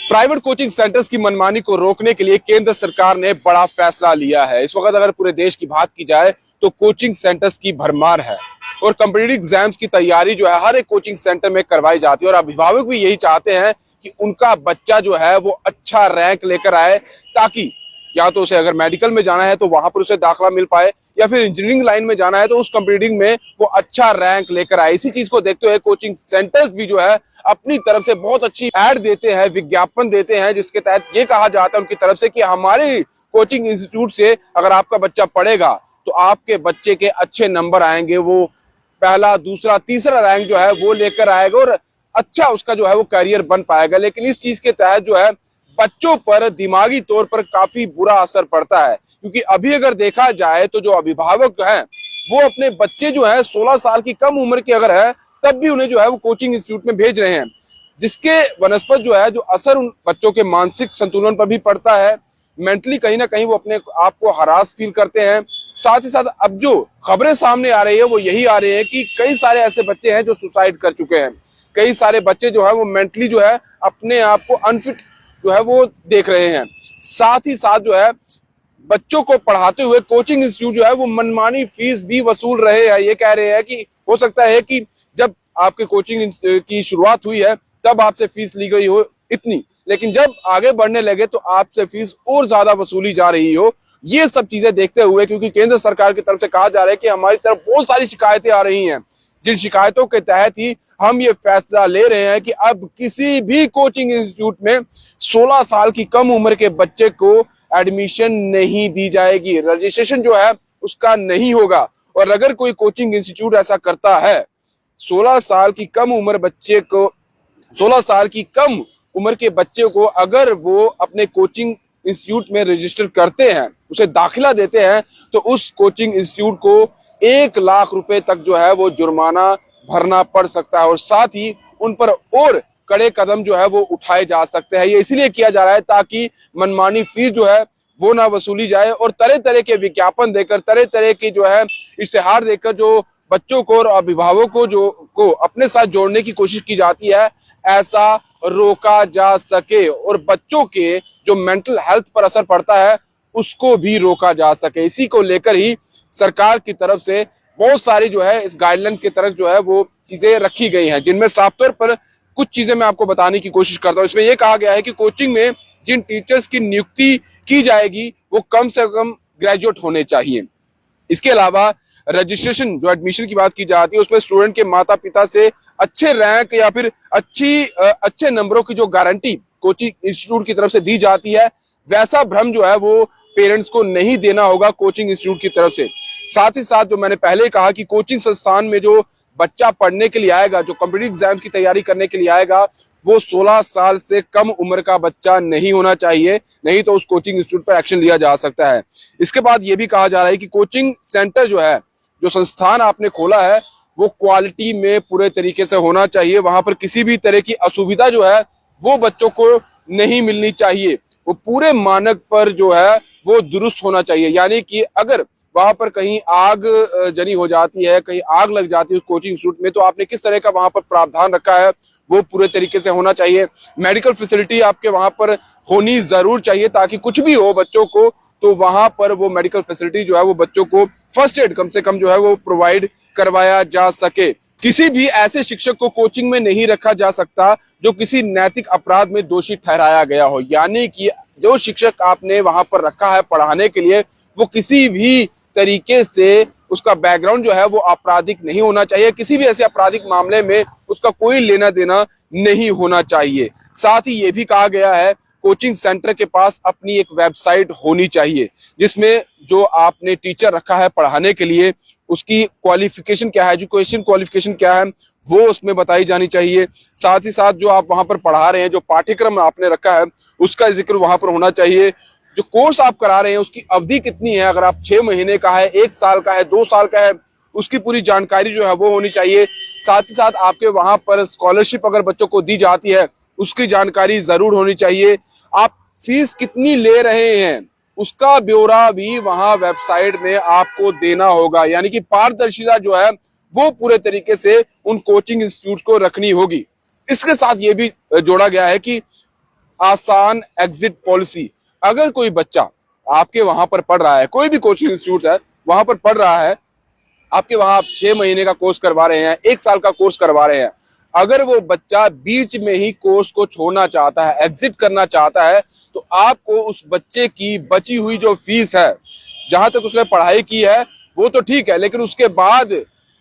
Private coaching centres की मनमानी को रोकने के लिए केंद्र सरकार ने बड़ा फैसला लिया है। इस वक्त अगर पूरे देश की बात की जाए तो कोचिंग सेंटर्स की भरमार है और कॉम्पिटिटिव एग्जाम्स की तैयारी जो है हर एक कोचिंग सेंटर में करवाई जाती है और अभिभावक भी यही चाहते हैं कि उनका बच्चा जो है वो अच्छा रैंक लेकर आए, ताकि या तो उसे अगर मेडिकल में जाना है तो वहां पर उसे दाखिला मिल पाए या फिर इंजीनियरिंग लाइन में जाना है तो उस कॉम्पिटिटिव में वो अच्छा रैंक लेकर आए। इसी चीज को देखते हुए कोचिंग सेंटर्स भी जो है अपनी तरफ से बहुत अच्छी ऐड देते हैं, विज्ञापन देते हैं, जिसके तहत ये कहा जाता है उनकी तरफ से कि हमारे कोचिंग इंस्टीट्यूट से अगर आपका बच्चा पढ़ेगा तो आपके बच्चे के अच्छे नंबर आएंगे, वो पहला, दूसरा, तीसरा रैंक जो है वो लेकर आएगा और अच्छा उसका जो है वो करियर बन पाएगा। लेकिन इस चीज के तहत जो है बच्चों पर दिमागी तौर पर काफी बुरा असर पड़ता है, क्योंकि अभी अगर देखा जाए तो जो अभिभावक हैं वो अपने बच्चे जो है 16 साल की कम उम्र के अगर है तब भी उन्हें जो है वो कोचिंग इंस्टीट्यूट में भेज रहे हैं, जिसके वनस्पत जो है जो असर उन बच्चों के मानसिक संतुलन पर भी पड़ता है। मेंटली कहीं ना कहीं वो अपने आप को हरास फील करते हैं। साथ ही साथ अब जो खबरें सामने आ रही है वो यही आ रही है कि कई सारे ऐसे बच्चे हैं जो सुसाइड कर चुके हैं, कई सारे बच्चे जो है वो मेंटली जो है अपने आप को अनफिट जो है वो देख रहे हैं। साथ ही साथ जो है बच्चों को पढ़ाते हुए कोचिंग इंस्टीट्यूट जो है वो मनमानी फीस भी वसूल रहे हैं। ये कह रहे हैं कि हो सकता है कि जब आपके कोचिंग की शुरुआत हुई है तब आपसे फीस ली गई हो इतनी, लेकिन जब आगे बढ़ने लगे तो आपसे फीस और ज्यादा वसूली जा रही हो। ये सब चीजें देखते हुए, क्योंकि केंद्र सरकार की तरफ से कहा जा रहा है कि हमारी तरफ बहुत सारी शिकायतें आ रही हैं, जिन शिकायतों के तहत ही हम ये फैसला ले रहे हैं कि अब किसी भी कोचिंग इंस्टीट्यूट में 16 साल की कम उम्र के बच्चे को एडमिशन नहीं दी जाएगी, रजिस्ट्रेशन जो है उसका नहीं होगा। और अगर कोई कोचिंग इंस्टीट्यूट ऐसा करता है 16 साल की कम उम्र बच्चे को 16 साल की कम उम्र के बच्चे को अगर वो अपने कोचिंग इंस्टीट्यूट में रजिस्टर करते हैं, उसे दाखिला देते हैं, तो उस कोचिंग इंस्टीट्यूट को 1 लाख रुपए तक जो है वो जुर्माना भरना पड़ सकता है और साथ ही उन पर और कड़े कदम जो है वो उठाए जा सकते हैं। ये इसलिए किया जा रहा है ताकि मनमानी फीस जो है वो ना वसूली जाए और तरह तरह के विज्ञापन देकर, तरह तरह की जो है इश्तेहार देकर जो बच्चों को और अभिभावकों को अपने साथ जोड़ने की कोशिश की जाती है, ऐसा रोका जा सके और बच्चों के जो मेंटल हेल्थ पर असर पड़ता है उसको भी रोका जा सके। इसी को लेकर ही सरकार की तरफ से बहुत सारी जो है इस गाइडलाइंस की तरफ जो है वो चीजें रखी गई हैं, जिनमें साफ तौर पर कुछ चीजें मैं आपको बताने की कोशिश करता हूँ। इसमें यह कहा गया है कि कोचिंग में जिन टीचर्स की नियुक्ति की जाएगी वो कम से कम ग्रेजुएट होने चाहिए। इसके अलावा रजिस्ट्रेशन जो एडमिशन की बात की जाती है उसमें स्टूडेंट के माता पिता से अच्छे रैंक या फिर अच्छे नंबरों की जो गारंटी कोचिंग इंस्टीट्यूट की तरफ से दी जाती है, वैसा भ्रम जो है वो पेरेंट्स को नहीं देना होगा कोचिंग इंस्टीट्यूट की तरफ से। साथ ही साथ जो मैंने पहले कहा कि कोचिंग संस्थान में जो बच्चा पढ़ने के लिए आएगा, जो कॉम्पिटिटिव एग्जाम की तैयारी करने के लिए आएगा, वो 16 साल से कम उम्र का बच्चा नहीं होना चाहिए, नहीं तो उस कोचिंग इंस्टीट्यूट पर एक्शन लिया जा सकता है। इसके बाद ये भी कहा जा रहा है कि कोचिंग सेंटर जो है, जो संस्थान आपने खोला है, वो क्वालिटी में पूरे तरीके से होना चाहिए। वहां पर किसी भी तरह की असुविधा जो है वो बच्चों को नहीं मिलनी चाहिए। वो पूरे मानक पर जो है वो दुरुस्त होना चाहिए। यानी कि अगर वहां पर कहीं आग जनी हो जाती है, कहीं आग लग जाती है उस कोचिंग इंस्टीट्यूट में, तो आपने किस तरह का वहां पर प्रावधान रखा है वो पूरे तरीके से होना चाहिए। मेडिकल फैसिलिटी आपके वहां पर होनी जरूर चाहिए ताकि कुछ भी हो बच्चों को तो वहां पर वो मेडिकल फैसिलिटी जो है वो बच्चों को फर्स्ट एड कम से कम जो है वो प्रोवाइड करवाया जा सके। किसी भी ऐसे शिक्षक को कोचिंग में नहीं रखा जा सकता जो किसी नैतिक अपराध में दोषी ठहराया गया हो। यानी कि जो शिक्षक आपने वहां पर रखा है पढ़ाने के लिए, वो किसी भी तरीके से उसका बैकग्राउंड जो है वो आपराधिक नहीं होना चाहिए, किसी भी ऐसे आपराधिक मामले में उसका कोई लेना देना नहीं होना चाहिए। साथ ही ये भी कहा गया है कोचिंग सेंटर के पास अपनी एक वेबसाइट होनी चाहिए, जिसमें जो आपने टीचर रखा है पढ़ाने के लिए उसकी क्वालिफिकेशन क्या है, एजुकेशन क्वालिफिकेशन क्या है, वो उसमें बताई जानी चाहिए। साथ ही साथ जो आप वहां पर पढ़ा रहे हैं, जो पाठ्यक्रम आपने रखा है, उसका जिक्र वहां पर होना चाहिए। जो कोर्स आप करा रहे हैं उसकी अवधि कितनी है, अगर आप 6 महीने का है, 1 साल का है, 2 साल का है, उसकी पूरी जानकारी जो है वो होनी चाहिए। साथ ही साथ आपके वहां पर स्कॉलरशिप अगर बच्चों को दी जाती है उसकी जानकारी जरूर होनी चाहिए। आप फीस कितनी ले रहे हैं उसका ब्यौरा भी वहां वेबसाइट में आपको देना होगा। यानी कि पारदर्शिता जो है वो पूरे तरीके से उन कोचिंग इंस्टीट्यूट को रखनी होगी। इसके साथ ये भी जोड़ा गया है कि आसान एग्जिट पॉलिसी। अगर कोई बच्चा आपके वहां पर पढ़ रहा है, कोई भी कोचिंग इंस्टीट्यूट है वहां पर पढ़ रहा है, आपके वहां आप 6 महीने का कोर्स करवा रहे हैं, 1 साल का कोर्स करवा रहे हैं, अगर वो बच्चा बीच में ही कोर्स को छोड़ना चाहता है, एग्जिट करना चाहता है, तो आपको उस बच्चे की बची हुई जो फीस है, जहां तक उसने पढ़ाई की है वो तो ठीक है, लेकिन उसके बाद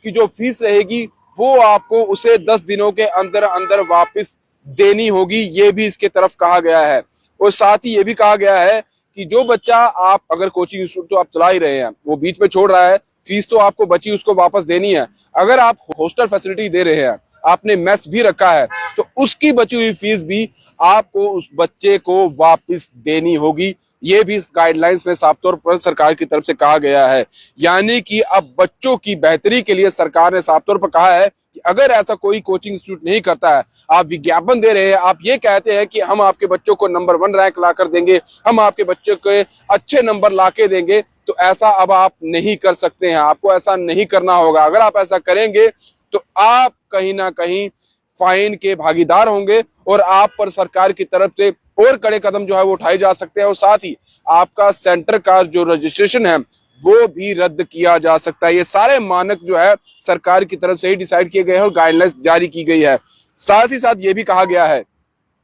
की जो फीस रहेगी वो आपको उसे 10 दिनों के अंदर अंदर वापस देनी होगी। ये भी इसके तरफ कहा गया है। और साथ ही ये भी कहा गया है कि जो बच्चा आप अगर कोचिंग इंस्टीट्यूट तो आप चला ही रहे हैं, वो बीच में छोड़ रहा है, फीस तो आपको बची उसको वापस देनी है। अगर आप हॉस्टल फैसिलिटी दे रहे हैं, आपने मेस भी रखा है, तो उसकी बची हुई फीस भी आपको उस बच्चे को वापस देनी होगी। ये भी इस गाइडलाइंस में साफ तौर पर सरकार की तरफ से कहा गया है। यानी कि अब बच्चों की बेहतरी के लिए सरकार ने साफ तौर पर कहा है कि अगर ऐसा कोई कोचिंग इंस्टीट्यूट नहीं करता है, आप विज्ञापन दे रहे हैं, आप ये कहते हैं कि हम आपके बच्चों को नंबर 1 रैंक ला कर देंगे, हम आपके बच्चों के अच्छे नंबर ला के देंगे, तो ऐसा अब आप नहीं कर सकते हैं। आपको ऐसा नहीं करना होगा। अगर आप ऐसा करेंगे तो आप कहीं ना कहीं फाइन के भागीदार होंगे और आप पर सरकार की तरफ से और कड़े कदम जो है वो उठाए जा सकते हैं। और साथ ही आपका सेंटर का जो रजिस्ट्रेशन है वो भी रद्द किया जा सकता है। ये सारे मानक जो है सरकार की तरफ से ही डिसाइड किए गए हैं और गाइडलाइंस जारी की गई है। साथ ही साथ ये भी कहा गया है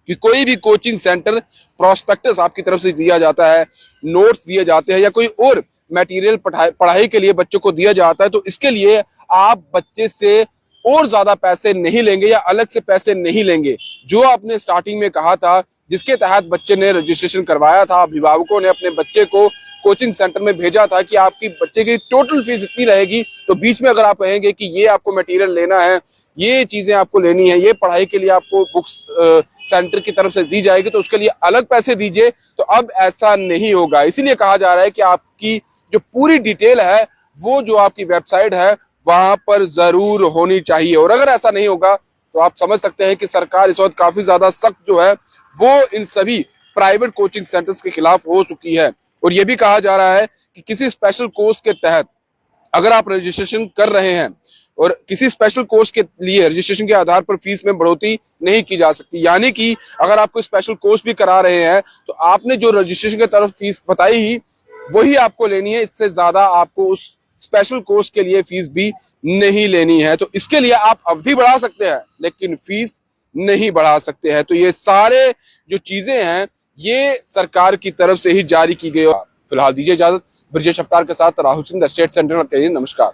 कि कोई भी कोचिंग सेंटर प्रोस्पेक्टस आपकी तरफ से दिया जाता है, नोट्स दिए जाते हैं या कोई और मटेरियल पढ़ाई के लिए बच्चों को दिया जाता है, तो इसके लिए आप बच्चे से और ज्यादा पैसे नहीं लेंगे या अलग से पैसे नहीं लेंगे। जो आपने स्टार्टिंग में कहा था, जिसके तहत बच्चे ने रजिस्ट्रेशन करवाया था, अभिभावकों ने अपने बच्चे को कोचिंग सेंटर में भेजा था कि आपकी बच्चे की टोटल फीस इतनी रहेगी, तो बीच में अगर आप कहेंगे कि ये आपको मटेरियल लेना है, ये चीजें आपको लेनी है, ये पढ़ाई के लिए आपको बुक्स सेंटर की तरफ से दी जाएगी, तो उसके लिए अलग पैसे दीजिए, तो अब ऐसा नहीं होगा। इसीलिए कहा जा रहा है कि आपकी जो पूरी डिटेल है वो जो आपकी वेबसाइट है वहां पर जरूर होनी चाहिए। और अगर ऐसा नहीं होगा तो आप समझ सकते हैं कि सरकार इस वक्त काफी ज्यादा सख्त जो है वो इन सभी प्राइवेट कोचिंग सेंटर्स के खिलाफ हो चुकी है। और ये भी कहा जा रहा है कि किसी स्पेशल कोर्स के तहत अगर आप रजिस्ट्रेशन कर रहे हैं और किसी स्पेशल कोर्स के लिए रजिस्ट्रेशन के आधार पर फीस में बढ़ोतरी नहीं की जा सकती। यानी कि अगर आप कोई स्पेशल कोर्स भी करा रहे हैं तो आपने जो रजिस्ट्रेशन की तरफ फीस बताई ही वही आपको लेनी है, इससे ज्यादा आपको उस स्पेशल कोर्स के लिए फीस भी नहीं लेनी है। तो इसके लिए आप अवधि बढ़ा सकते हैं लेकिन फीस नहीं बढ़ा सकते हैं। तो ये सारे जो चीजें हैं ये सरकार की तरफ से ही जारी की गई। फिलहाल दीजिए इजाजत। ब्रजेश अफ्तार के साथ राहुल सिंह, स्टेट सेंट्रल। नमस्कार।